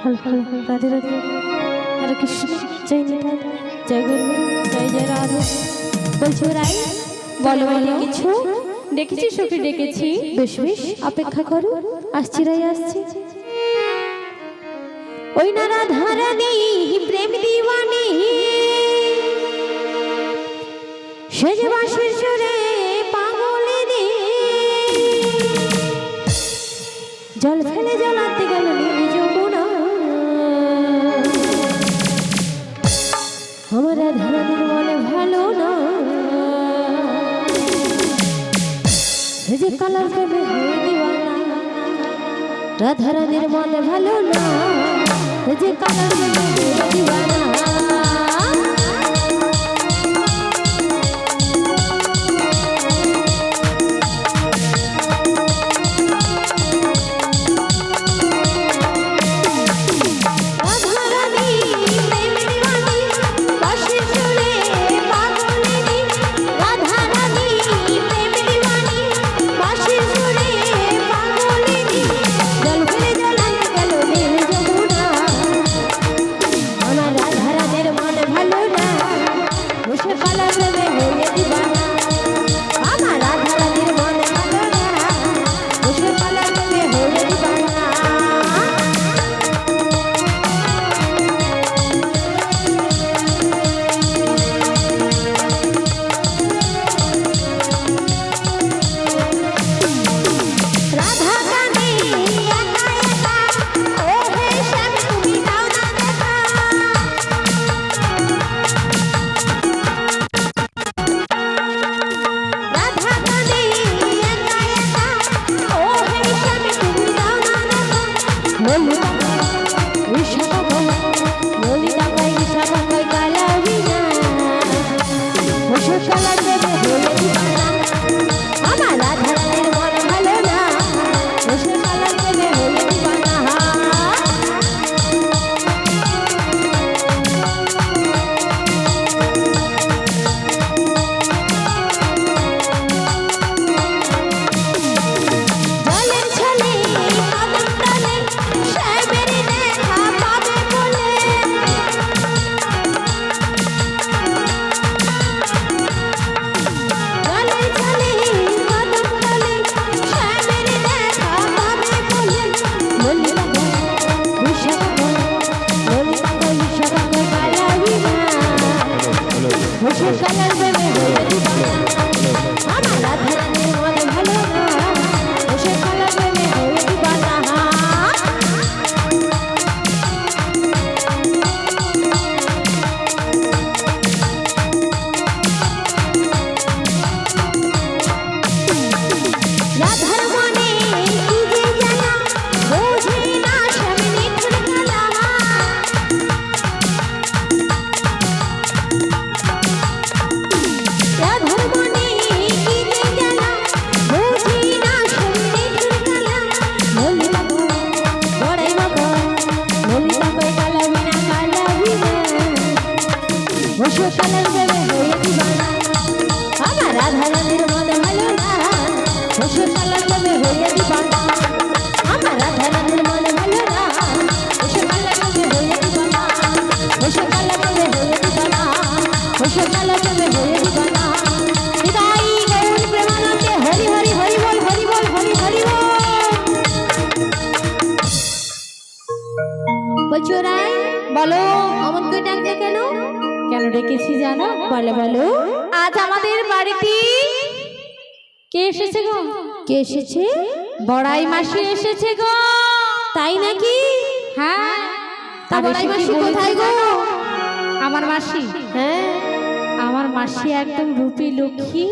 হল হল রাধে রাধে হরে কৃষ্ণ জয় নিতাই জয় গুরু জয় জয় রাধে। বলছি রাই বলো বলো কিছু ডেকেছি সখী ডেকেছি। বেশ বেশ অপেক্ষা করো, আসছি রাই আসছি। ওই না রাধা রানী প্রেম দিওয়ানি সেজে বাঁশির সুরে পাগলে দে জল ফেলে জ্বলাতে গেল নীল যমুনা। আমার রাধা রানীর মনে ভালো না, যে কালার প্রেমে হয়ে দিওয়ানা। রাধা রানীর মনে ভালো না, যে কালার প্রেমে হয়ে দিওয়ানা। বলো অমন করে ডাকলে কেন? কেন ডেকেছি জানো? বলো বলো। আজ আমাদের বাড়িতে কে এসেছে গো? কে এসেছে? বড়াই মাসি এসেছে গো। তাই নাকি? হ্যাঁ। তা বড়াই মাসি কোথায় গো? আমার মাসি? হ্যাঁ, আমার মাসি একদম রূপী লক্ষ্মী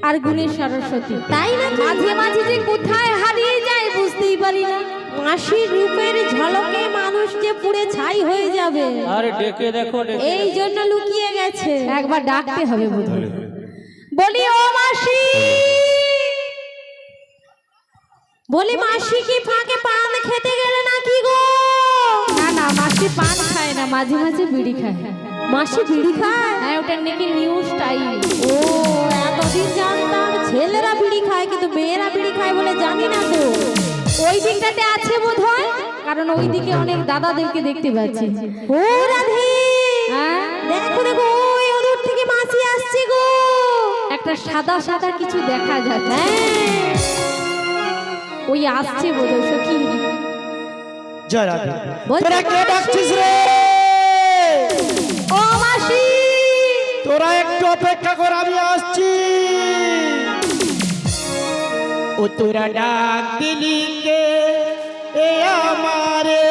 আর গুণী সরস্বতী। তাই নাকি? মাঝে মাঝে যে কোথায় হারিয়ে যায় বুঝতেই পারি না। মাসির রূপের ঝলকে মানুষ যে পুড়ে ছাই হয়ে যাবে। আরে ডেকে দেখো, এই জন্য লুকিয়ে গেছে। একবার ডাকতে হবে বোধহয়। বলি ও মাসি, বলি মাসি কি ফাঁকে পান খেতে গেলে নাকি গো? না না, মাসি পান খায় না, মাঝে মাঝে বিড়ি খায়। মাসি বিড়ি খায়? হ্যাঁ, ওটা নাকি নিউ স্টাইল। ও, এতদিন জানতাম ছেলেরা বিড়ি খায়, কিন্তু মেয়েরা বিড়ি খায় বলে জানি না তো। ওই দিকটাতে আছে বোধহয়, কারণ ওইদিকে অনেক দাদাদেরকে দেখতে পাচ্ছি। ও রাধে, হ্যাঁ দেখো দেখো ওই ওদূর থেকে মাসি আসছে গো। একটা সাদা সাদা কিছু দেখা যাচ্ছে, ওই আসছে বোধহয় সখী। জয় রাধে। বলছি তোরা কে মাসি। ডাকছিস রে? ও মাসি, তোরা একটু অপেক্ষা কর, আমি আসছি। ও তোরা ডাক দিলি কে এ আমারে?